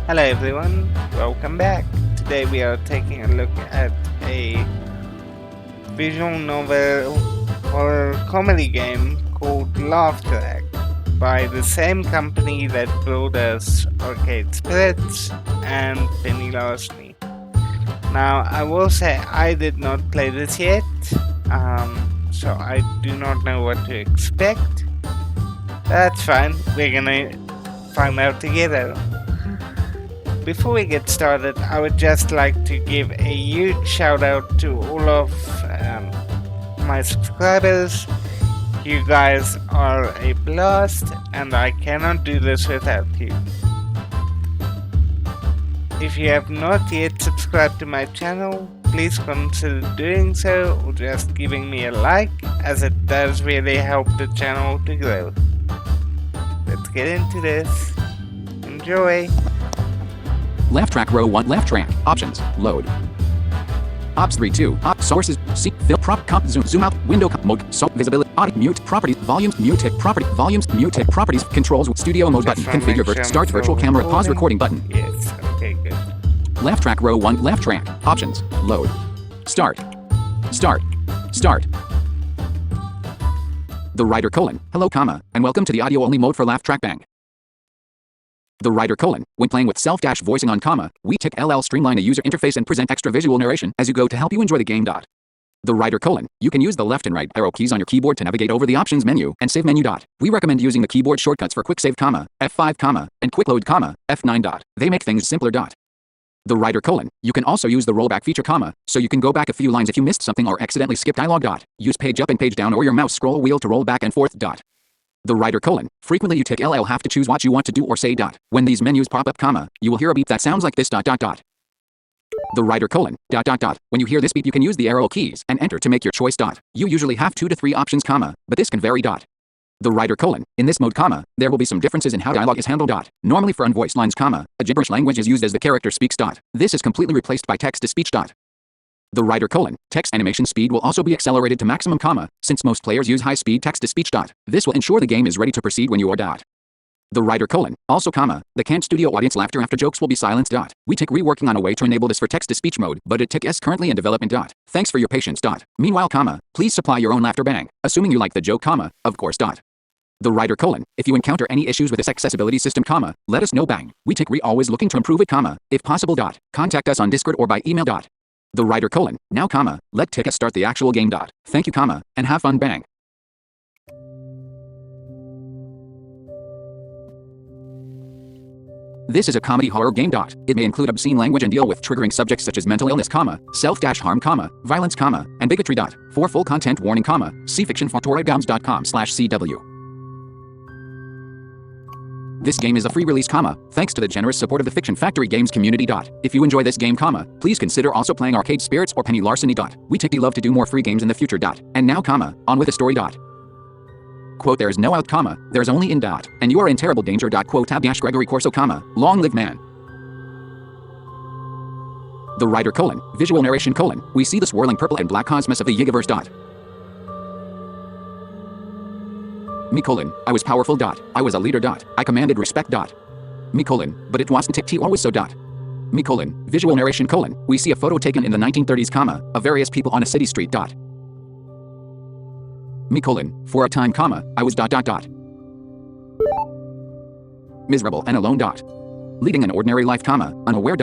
Hello everyone, welcome back. Today we are taking a look at a visual novel horror comedy game called Laugh Track by the same company that brought us Arcade Spirits and Penny Larceny. Now I will say I did not play this yet, so I do not know what to expect. That's fine, we're gonna find out together. Before we get started, I would just like to give a huge shout out to all of my subscribers. You guys are a blast, and I cannot do this without you. If you have not yet subscribed to my channel, please consider doing so or just giving me a like, as it does really help the channel to grow. Let's get into this. Enjoy! Left track row 1 left track options load ops 3 2 op sources see fill prop comp zoom out window mode so visibility audio mute properties volumes mute properties controls studio mode button configure start virtual camera pause recording button. Yes, okay, good. Left track row 1 left track options load start the writer : hello, and welcome to the audio only mode for Laugh Track Bang. The writer : when playing with self-voicing on, we tick LL streamline a user interface and present extra visual narration as you go to help you enjoy the game. The writer : you can use the left and right arrow keys on your keyboard to navigate over the options menu and save menu. We recommend using the keyboard shortcuts for quick save, F5, and quick load, F9. They make things simpler. The writer : you can also use the rollback feature, so you can go back a few lines if you missed something or accidentally skipped dialogue. Use page up and page down or your mouse scroll wheel to roll back and forth. The writer : frequently you tick LL have to choose what you want to do or say. When these menus pop up, you will hear a beep that sounds like this. The writer : when you hear this beep, you can use the arrow keys and enter to make your choice. You usually have 2 to 3 options, but this can vary. The writer : in this mode, there will be some differences in how dialogue is handled. Normally for unvoiced lines, a gibberish language is used as the character speaks. This is completely replaced by text-to-speech. The writer : text animation speed will also be accelerated to maximum, since most players use high-speed text-to-speech. This will ensure the game is ready to proceed when you are. The writer : also, the canned studio audience laughter after jokes will be silenced. We tick reworking on a way to enable this for text-to-speech mode, but it tick is currently in development. Thanks for your patience. Meanwhile, please supply your own laughter bang, assuming you like the joke, of course. The writer : if you encounter any issues with this accessibility system, let us know bang. We tick always looking to improve it, if possible. Contact us on Discord or by email. The writer : now, let tick us start the actual game. Thank you, and have fun bang. This is a comedy horror game. It may include obscene language and deal with triggering subjects such as mental illness, self-harm, violence, and bigotry. For full content warning, see fictionfortorygams.com/cw. This game is a free release, thanks to the generous support of the Fiction Factory Games community. If you enjoy this game, please consider also playing Arcade Spirits or Penny Larceny. We tickly love to do more free games in the future. And now, on with the story. Quote, there is no out, there's only in. And you are in terrible danger. Quote, Gregory Corso, long live man. The writer : visual narration: we see the swirling purple and black cosmos of the Yigiverse. Me: I was powerful. I was a leader. I commanded respect. Me: but it wasn't tick always so. Me: visual narration: we see a photo taken in the 1930s, of various people on a city street. Me: for a time, I was ... miserable and alone. Leading an ordinary life, unaware.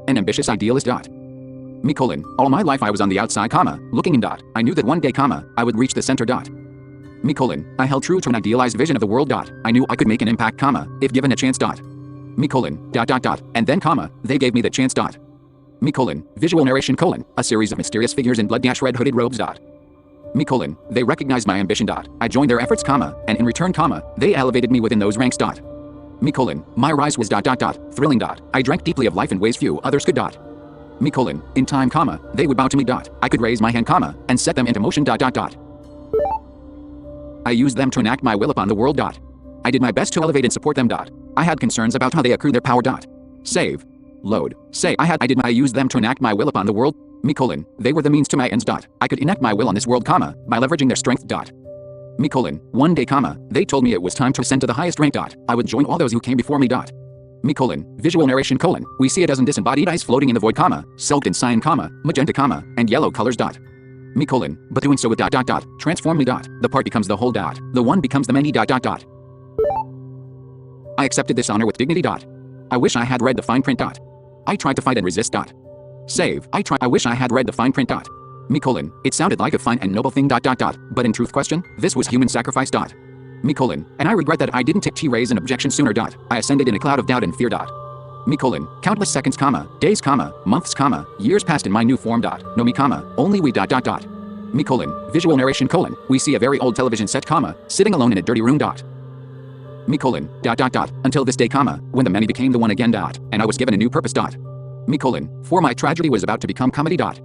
An ambitious idealist. Me: all my life I was on the outside, looking in. I knew that one day, I would reach the center. Me: I held true to an idealized vision of the world. I knew I could make an impact, if given a chance. Me: and then, they gave me the chance. Me: visual narration: a series of mysterious figures in blood red hooded robes. Me: they recognized my ambition. I joined their efforts, and in return, they elevated me within those ranks. Me: my rise was ... thrilling. I drank deeply of life in ways few others could. Me: in time, they would bow to me. I could raise my hand, and set them into motion. I used them to enact my will upon the world. I did my best to elevate and support them. I had concerns about how they accrue their power. Save. Load. Say I used them to enact my will upon the world. Me: they were the means to my ends. I could enact my will on this world, by leveraging their strength. Me: one day, they told me it was time to ascend to the highest rank. I would join all those who came before me. Me colon, visual narration colon, we see a dozen disembodied eyes floating in the void comma, soaked in cyan comma, magenta comma, and yellow colors dot. Me colon, but doing so with dot dot dot, transform me dot, the part becomes the whole dot, the one becomes the many dot dot dot. I accepted this honor with dignity dot. I wish I had read the fine print dot. I tried to fight and resist dot. Save, I wish I had read the fine print dot. Me colon, it sounded like a fine and noble thing dot dot dot, but in truth question, this was human sacrifice dot. Me colon, and I regret that I didn't tick T raise an objection sooner dot. I ascended in a cloud of doubt and fear dot. Me colon, countless seconds comma, days comma, months comma, years passed in my new form dot. No me comma, only we dot dot dot. Me colon, visual narration colon, we see a very old television set comma, sitting alone in a dirty room dot. Me colon, dot dot dot, until this day comma, when the many became the one again dot, and I was given a new purpose dot. Me colon, for my tragedy was about to become comedy dot.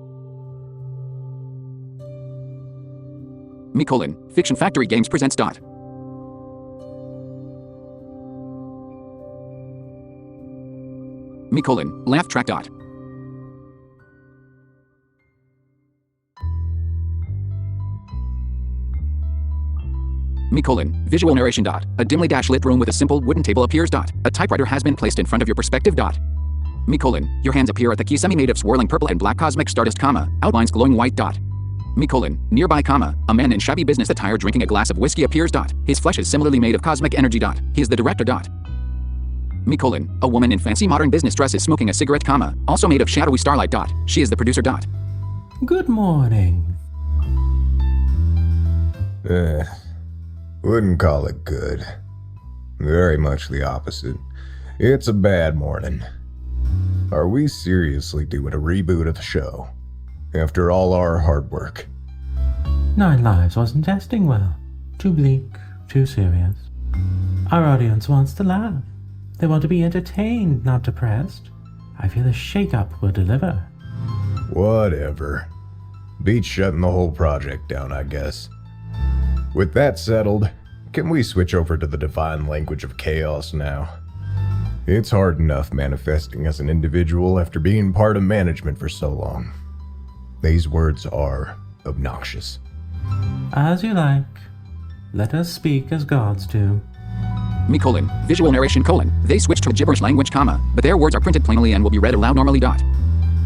Me colon, Fiction Factory Games presents dot. Me colon, laugh track dot. Me colon, visual narration dot. A dimly lit room with a simple wooden table appears dot. A typewriter has been placed in front of your perspective dot. Me colon, your hands appear at the key semi-made of swirling purple and black cosmic stardust comma, outlines glowing white dot. Me colon, nearby comma, a man in shabby business attire drinking a glass of whiskey appears dot. His flesh is similarly made of cosmic energy dot. He is the director dot. Me colon, a woman in fancy modern business dress is smoking a cigarette comma, also made of shadowy starlight dot. She is the producer dot. Good morning. Wouldn't call it good. Very much the opposite. It's a bad morning. Are we seriously doing a reboot of the show? After all our hard work. 9 Lives wasn't testing well. Too bleak, too serious. Our audience wants to laugh. They want to be entertained, not depressed. I feel a shake-up will deliver. Whatever. Beats shutting the whole project down, I guess. With that settled, can we switch over to the divine language of chaos now? It's hard enough manifesting as an individual after being part of management for so long. These words are obnoxious. As you like. Let us speak as gods do. Me colon, visual narration colon, they switched to a gibberish language comma, but their words are printed plainly and will be read aloud normally dot.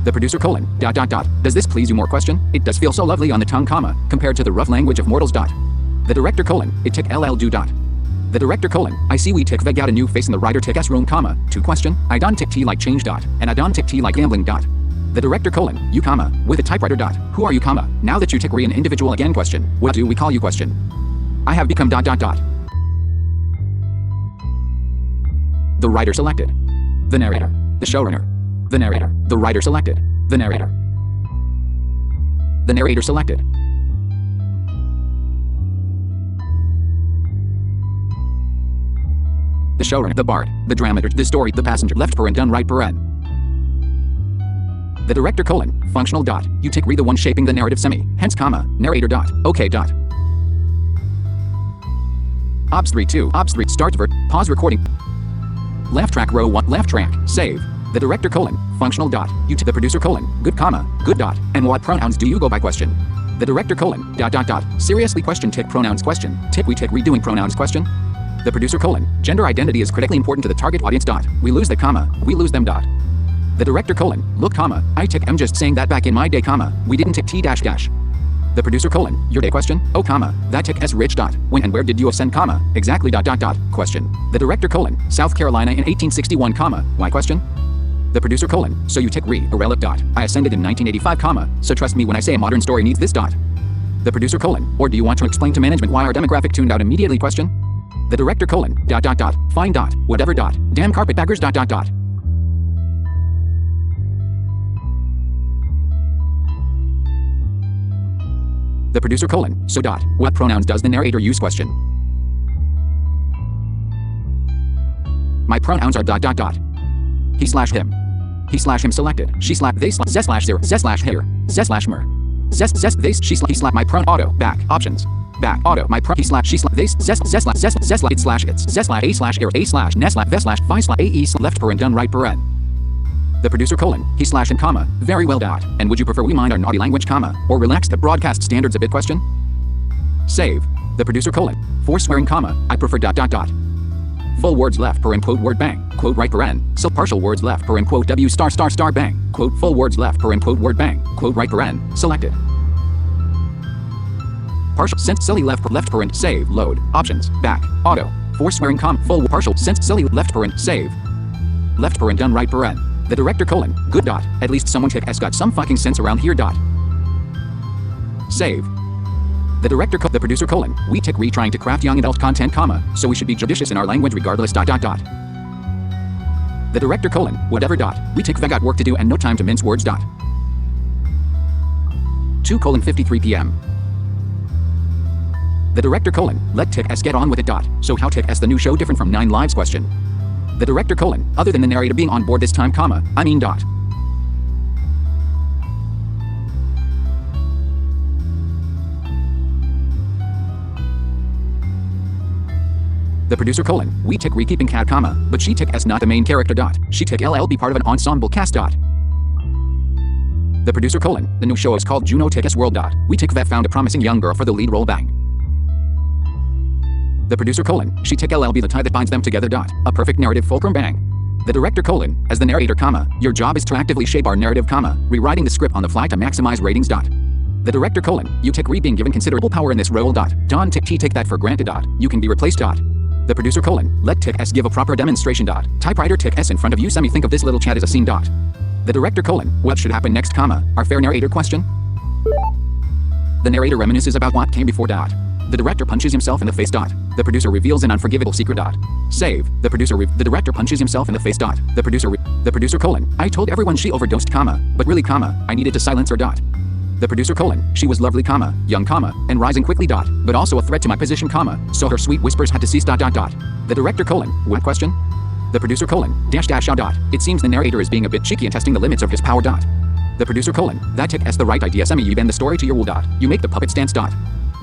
The producer colon, dot dot dot, does this please you more question? It does feel so lovely on the tongue comma, compared to the rough language of mortals dot. The director colon, it tick LL do dot. The director colon, I see we tick veg out a new face in the writer tick S room comma, to question, I don tick T like change dot, and I don tick T like gambling dot. The director colon, you comma, with a typewriter dot, who are you comma, now that you tick re an individual again question, what do we call you question? I have become dot dot dot. The writer selected. The narrator. The showrunner. The narrator. The writer selected. The narrator. The narrator selected. The showrunner. The bard. The dramaturg. The story. The passenger. Left paren done right paren. The director colon. Functional dot. You tick re the one shaping the narrative semi. Hence comma. Narrator dot. Okay dot. Obs 3 2. Obs 3. Start vert. Pause recording. Laugh track row 1. Laugh track. Save. The director colon. Functional dot. You to the producer colon. Good comma. Good dot. And what pronouns do you go by question? The director colon. Dot dot dot. Seriously question tick pronouns question. Tick we tick redoing pronouns question. The producer colon. Gender identity is critically important to the target audience dot. We lose the comma. We lose them dot. The director colon. Look comma. I tick I'm just saying that back in my day comma. We didn't tick T dash dash. The producer colon, your day question, oh comma, that tick S rich dot, when and where did you ascend comma, exactly dot dot dot, question. The director colon, South Carolina in 1861 comma, why question? The producer colon, so you tick re, a relic dot, I ascended in 1985 comma, so trust me when I say a modern story needs this dot. The producer colon, or do you want to explain to management why our demographic tuned out immediately question? The director colon, dot dot dot, fine dot, whatever dot, damn carpetbaggers dot dot dot. The producer colon, so dot, what pronouns does the narrator use question? My pronouns are dot dot dot. He slash him. He slash him selected. She slash they slash ze slash zero. Ze slash here. Ze slash mer. Ze they she slash he slash my pronoun auto back options. Back auto my pro he slash she slash they ze slash ze slash it slash it's ze slash a slash air a slash ne slash ve slash vi slash ae left paren done right paren. The producer colon, he slash and comma, very well dot, and would you prefer we mind our naughty language comma, or relax the broadcast standards a bit question? Save. The producer colon, for swearing comma, I prefer dot dot dot. full words left paren quote word bang, quote right paren, so partial words left paren quote w star star star bang, quote full words left paren quote word bang, quote right paren, selected. Partial sense silly left paren save load options back auto for swearing full partial sense silly left paren save left paren done right paren. The director colon good dot at least someone has got some fucking sense around here dot save. The director the producer colon we tick re trying to craft young adult content comma so we should be judicious in our language regardless dot dot dot. The director colon whatever dot we tick got work to do and no time to mince words dot 2:53 p.m. The director colon let tick s get on with it dot so how tick s the new show different from 9 Lives question. The director colon other than the narrator being on board this time comma I mean dot. The producer colon we tick re keeping cat comma but she tick s not the main character dot she tick ll be part of an ensemble cast dot. The producer colon the new show is called Juno tick s world dot we tick vet found a promising young girl for the lead role bang. The producer colon she tick ll be the tie that binds them together dot a perfect narrative fulcrum bang. The director colon as the narrator comma your job is to actively shape our narrative comma rewriting the script on the fly to maximize ratings dot. The director colon you tick re being given considerable power in this role dot don tick t take that for granted dot you can be replaced dot. The producer colon let tick s give a proper demonstration dot typewriter tick s in front of you semi think of this little chat as a scene dot. The director colon what should happen next comma our fair narrator question. The narrator reminisces about what came before dot. The director punches himself in the face dot. The producer reveals an unforgivable secret dot. Save. The director punches himself in the face dot. The producer colon I told everyone she overdosed comma but really comma I needed to silence her dot. The producer colon she was lovely comma young comma and rising quickly dot but also a threat to my position comma so her sweet whispers had to cease dot dot dot. The director colon what question. The producer colon dash dash dot it seems the narrator is being a bit cheeky and testing the limits of his power dot. The producer colon that tick s the right idea semi you bend the story to your will dot you make the puppet stance dot.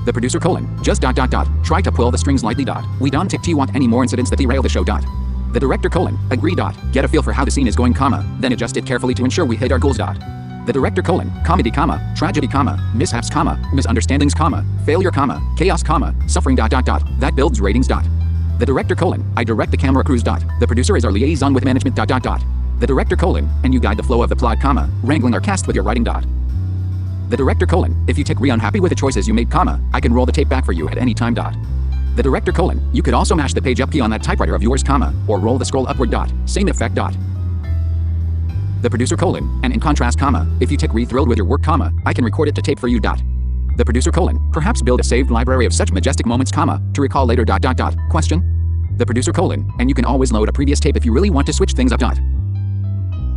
The producer colon just dot dot dot try to pull the strings lightly dot we don't tick t want any more incidents that derail the show dot. The director colon agree dot get a feel for how the scene is going comma then adjust it carefully to ensure we hit our goals dot. The director colon comedy comma tragedy comma mishaps comma misunderstandings comma failure comma chaos comma suffering dot dot dot that builds ratings dot. The director colon I direct the camera crews dot the producer is our liaison with management dot dot dot. The director colon and you guide the flow of the plot comma wrangling our cast with your writing dot. The director colon if you tick re unhappy with the choices you made comma I can roll the tape back for you at any time dot. The director colon you could also mash the page up key on that typewriter of yours comma or roll the scroll upward dot same effect dot. The producer colon and in contrast comma if you tick re thrilled with your work comma I can record it to tape for you dot. The producer colon perhaps build a saved library of such majestic moments comma to recall later dot dot dot question. The producer colon and you can always load a previous tape if you really want to switch things up dot.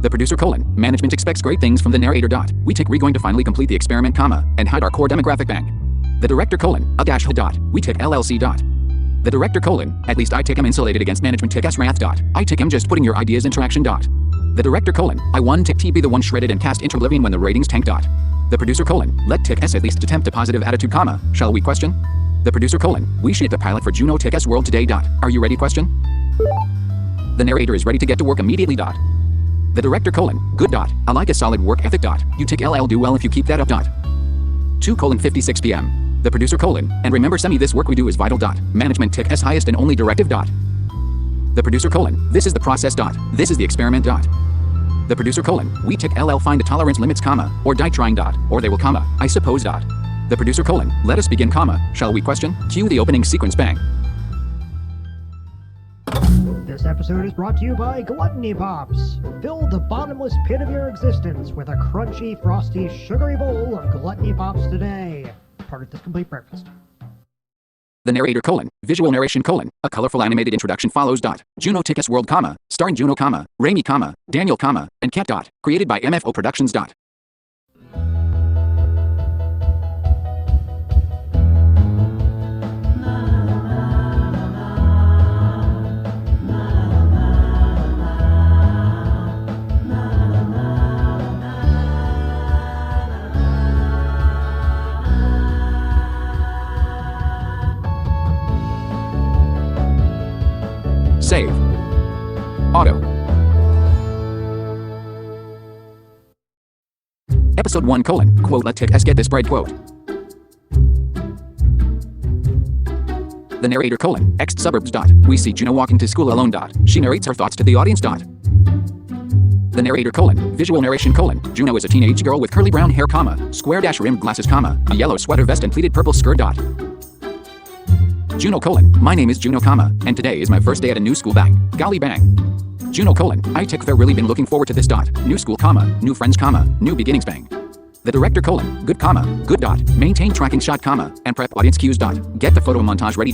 The producer colon management expects great things from the narrator dot we tick re going to finally complete the experiment comma and hide our core demographic bang. The director colon a dash dot we tick llc dot. The director colon at least I tick am insulated against management tick s wrath dot I tick am just putting your ideas into action dot. The director colon I one tick t be the one shredded and cast into oblivion when the ratings tank dot. The producer colon let tick s at least attempt a positive attitude comma shall we question. The producer colon we shit the pilot for Juno tick s world today dot are you ready question. The narrator is ready to get to work immediately dot. The director colon good dot I like a solid work ethic dot you tick ll do well if you keep that up dot. 2:56 p.m. The producer colon and remember semi this work we do is vital dot management tick s highest and only directive dot. The producer colon this is the process dot this is the experiment dot. The producer colon we tick ll find the tolerance limits comma or die trying dot or they will comma I suppose dot. The producer colon let us begin comma shall we question cue the opening sequence bang. This episode is brought to you by Gluttony Pops. Fill the bottomless pit of your existence with a crunchy, frosty, sugary bowl of Gluttony Pops today. Part of this complete breakfast. The narrator colon visual narration colon a colorful animated introduction follows dot Juno tick s world comma starring Juno comma Raimi comma Daniel comma and Cat dot created by MFO Productions dot. Save. Auto. Episode 1 quote let tick s get this bread quote. The narrator: X suburbs. We see Juno walking to school alone. She narrates her thoughts to the audience. The narrator: visual narration: Juno is a teenage girl with curly brown hair, square rimmed glasses, a yellow sweater vest and pleated purple skirt. Juno: my name is Juno, and today is my first day at a new school. Bang, golly bang. Juno: I tick fair, really been looking forward to this. New school, new friends, new beginnings. Bang. The director: good, good. Maintain tracking shot, and prep audience cues. Get the photo montage ready.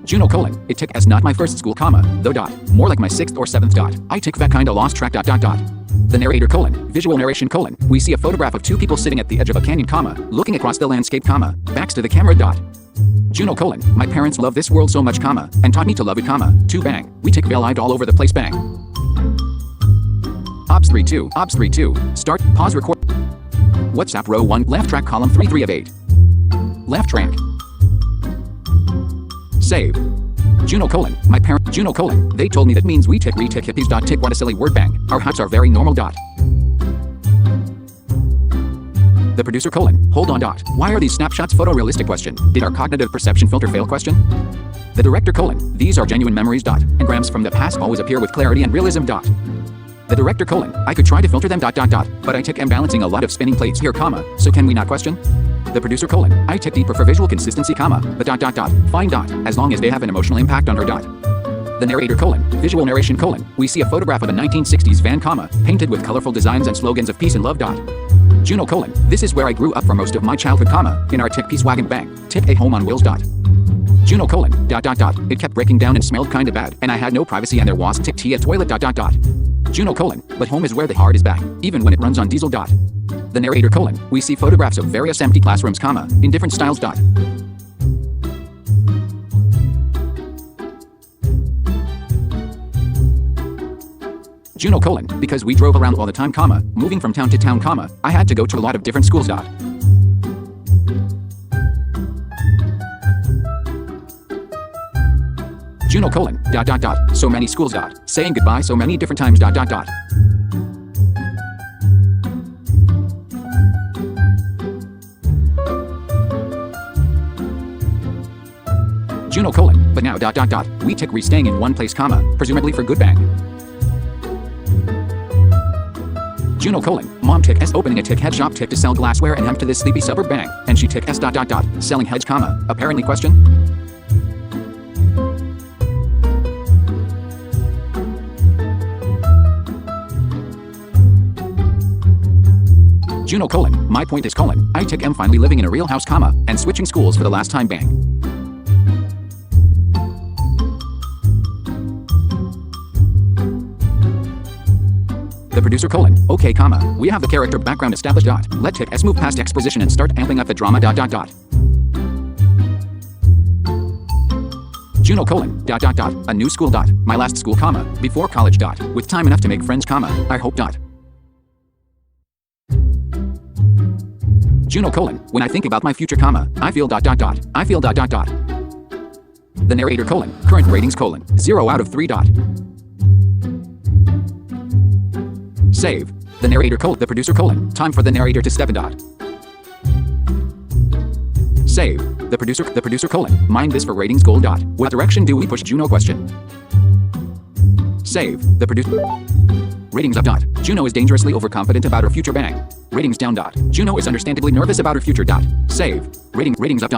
Juno: it tick as not my first school, though. More like my 6th or 7th. I tick that kinda lost track. The narrator: visual narration: we see a photograph of two people sitting at the edge of a canyon, looking across the landscape, backs to the camera. Juno: my parents love this world so much, and taught me to love it, to bang. We tick veil-eyed all over the place. Bang. Ops 3-2, start, pause, record. WhatsApp row 1, left track, column 3 of 8. Left track. Save. Juno: my parent. Juno: they told me that means we tick retick hippies. Tick, what a silly word. Bang. Our hats are very normal. The producer: hold on. Why are these snapshots photorealistic? Question. Did our cognitive perception filter fail? Question. The director: these are genuine memories. Engrams from the past always appear with clarity and realism. The director: I could try to filter them. But I tick am balancing a lot of spinning plates here, so can we not? Question. The producer: I tick deeper for visual consistency, but fine. As long as they have an emotional impact on her. The narrator: visual narration: we see a photograph of a 1960s van, painted with colorful designs and slogans of peace and love. Juno: this is where I grew up for most of my childhood, in our tick peace wagon. Bang. Tick a home on wheels. Juno: it kept breaking down and smelled kinda bad, and I had no privacy and there was tick tea a toilet. Juno: but home is where the heart is. Back, even when it runs on diesel. The narrator: we see photographs of various empty classrooms, in different styles. Juno: because we drove around all the time, moving from town to town, I had to go to a lot of different schools. Juno: so many schools. Saying goodbye so many different times. Juno: but now we tick re-staying in one place, presumably for good. Bang. Juno: mom tick s opening a tick head shop, tick to sell glassware and hemp to this sleepy suburb. Bang. And she tick s selling heads, apparently. Question. Juno: my point is, I tick am finally living in a real house, and switching schools for the last time. Bang. The producer: okay, we have the character background established. Let tick s move past exposition and start amping up the drama. Juno: a new school. My last school, before college. With time enough to make friends, I hope. Juno: when I think about my future, I feel ... I feel ... The narrator: current ratings: 0 out of 3. Save. The narrator: the producer: time for the narrator to step in. Save. The producer: mind this for ratings goal. What direction do we push Juno? Question. Save. The producer: ratings up. Juno is dangerously overconfident about her future. Bang. Ratings down. Juno is understandably nervous about her future. Save. Ratings up.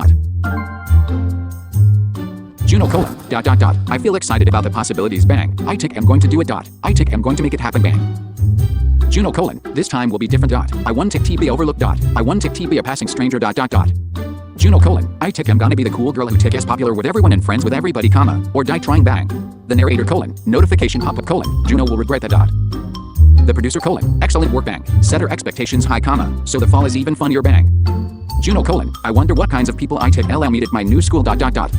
Juno: I feel excited about the possibilities. Bang. I tick am going to do it. I tick am going to make it happen. Bang. Juno: this time will be different. I one tick TB overlooked. I one tick TB a passing stranger. Juno: I tick am gonna be the cool girl who tick is popular with everyone and friends with everybody, or die trying. Bang. The narrator: notification pop up: Juno will regret that. The producer: excellent work. Bang. Set her expectations high, so the fall is even funnier. Bang. Juno: I wonder what kinds of people I tick LL meet at my new school.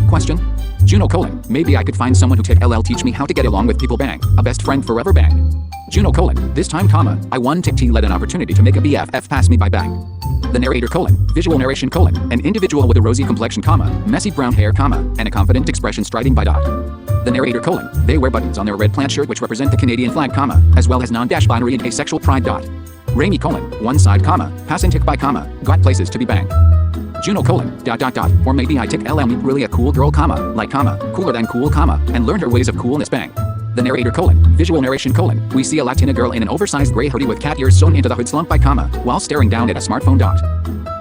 Question. Juno: maybe I could find someone who tick LL teach me how to get along with people. Bang. A best friend forever. Bang. Juno: this time, I one tick T let an opportunity to make a BFF pass me by. Bang. The narrator: visual narration: an individual with a rosy complexion, messy brown hair, and a confident expression striding by. The narrator: they wear buttons on their red plant shirt which represent the Canadian flag, as well as non-binary and asexual pride. Raimi: one side, passing tick by, got places to be. Bang. Juno : Or maybe I tick LL meet really a cool girl, like, cooler than cool, and learned her ways of coolness, bang. The narrator : Visual narration : We see a Latina girl in an oversized gray hoodie with cat ears sewn into the hood slump by, while staring down at a smartphone,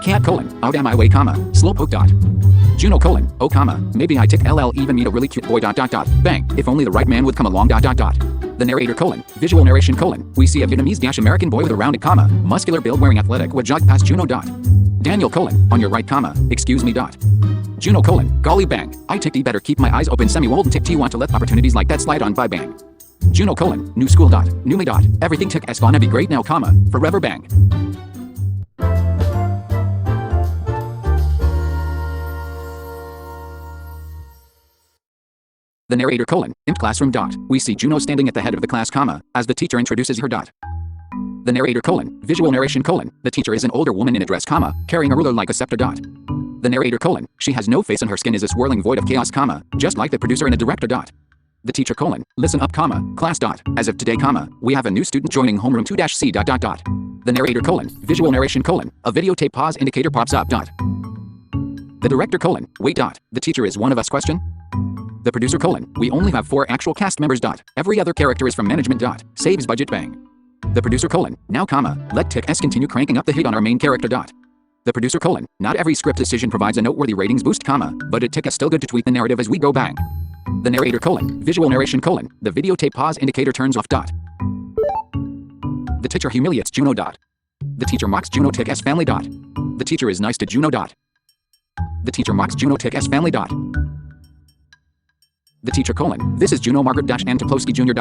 Cat : Out am I way, slowpoke, Juno : Oh, maybe I tick LL even meet a really cute boy, bang, if only the right man would come along, The narrator : Visual narration : We see a Vietnamese - American boy with a rounded, muscular build wearing athletic would jog past Juno, Daniel : On your right, excuse me, Juno : Golly, bang, I tick D better keep my eyes open, semi-wold tick T want to let opportunities like that slide on by, bang. Juno : New school, new me, everything tick S gonna be great now, forever, bang. The narrator : Imp classroom, We see Juno standing at the head of the class, as the teacher introduces her, The narrator : Visual narration : The teacher is an older woman in a dress, carrying a ruler like a scepter, The narrator : She has no face and her skin is a swirling void of chaos, just like the producer and a director, The teacher : Listen up, class, as of today, we have a new student joining homeroom 2-C, The narrator : Visual narration : A videotape pause indicator pops up, The director : Wait, the teacher is one of us, question? The producer : We only have 4 actual cast members, Every other character is from management, Saves budget, bang. The producer : Now, let tick S continue cranking up the heat on our main character, The producer : Not every script decision provides a noteworthy ratings boost, but it tick S still good to tweak the narrative as we go, bang. The narrator : Visual narration : The videotape pause indicator turns off, The teacher humiliates Juno, The teacher mocks Juno tick S family, The teacher is nice to Juno, The teacher mocks Juno tick S family, The teacher : This is Juno Margaret Antoplowski Jr.,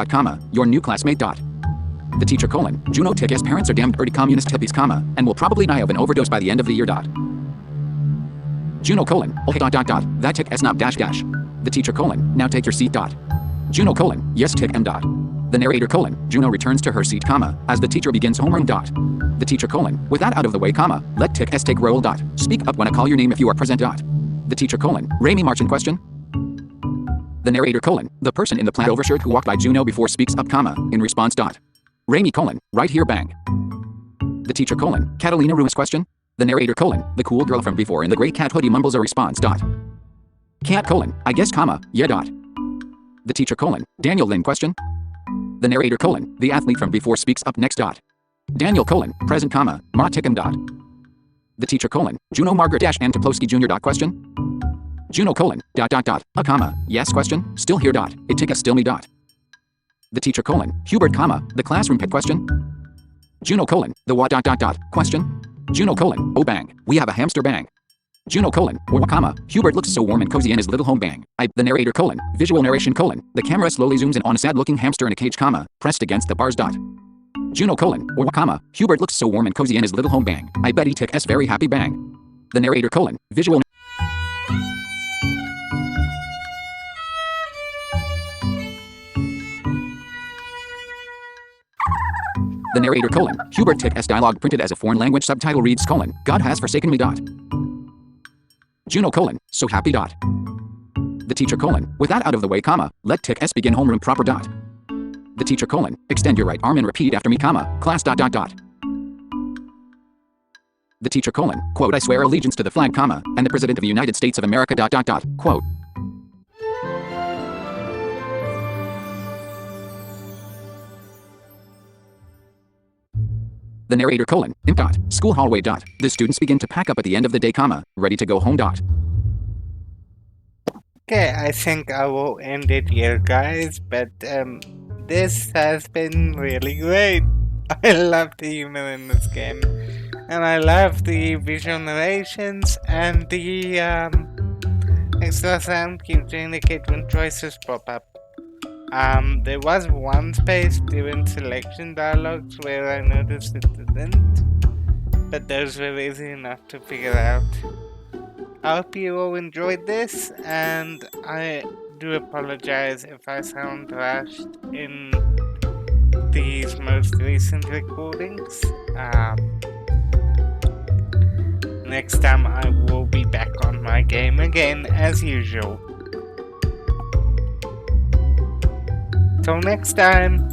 your new classmate, The teacher : Juno tick S parents are damned dirty communist hippies, and will probably die of an overdose by the end of the year, Juno : Okay, that tick S not dash. The teacher : Now take your seat, Juno : Yes, tick M, The narrator : Juno returns to her seat, as the teacher begins homeroom, The teacher : With that out of the way, let tick S take roll, Speak up when I call your name if you are present, The teacher : Rami March in question? The narrator : The person in the plaid overshirt who walked by Juno before speaks up, in response, Rami : Right here, bang. The teacher : Catalina Ruiz question? The narrator : The cool girl from before in the gray cat hoodie mumbles a response, Cat : I guess, yeah, The teacher : Daniel Lin question? The narrator : The athlete from before speaks up next, Daniel : Present, Ma Tickum, The teacher : Juno Margaret Antoplowski Jr. question? Juno : Yes, question? Still here, It tick us still me, The teacher : Hubert, the classroom pet question? Juno : The what, question? Juno : Oh, bang, we have a hamster, bang. Juno : Or, Hubert looks so warm and cozy in his little home, bang. The narrator : Visual narration : The camera slowly zooms in on a sad-looking hamster in a cage, pressed against the bars, Juno : Or, Hubert looks so warm and cozy in his little home, bang. I bet he tick S very happy, bang. The narrator : Visual The narrator : Hubert tick S dialogue printed as a foreign language subtitle reads : God has forsaken me, Juno : So happy, The teacher : With that out of the way, let tick S begin homeroom proper, The teacher : Extend your right arm and repeat after me, class, The teacher : Quote, I swear allegiance to the flag, and the President of the United States of America, Quote. The narrator : Imp, School hallway, The students begin to pack up at the end of the day, ready to go home, Okay, I think I will end it here, guys, but this has been really great. I love the humor in this game, and I love the visual narrations and the extra sound cues to indicate when choices pop up. There was one space during selection dialogues where I noticed it didn't, but those were easy enough to figure out. I hope you all enjoyed this, and I do apologize if I sound rushed in these most recent recordings. Next time I will be back on my game again as usual. Till next time!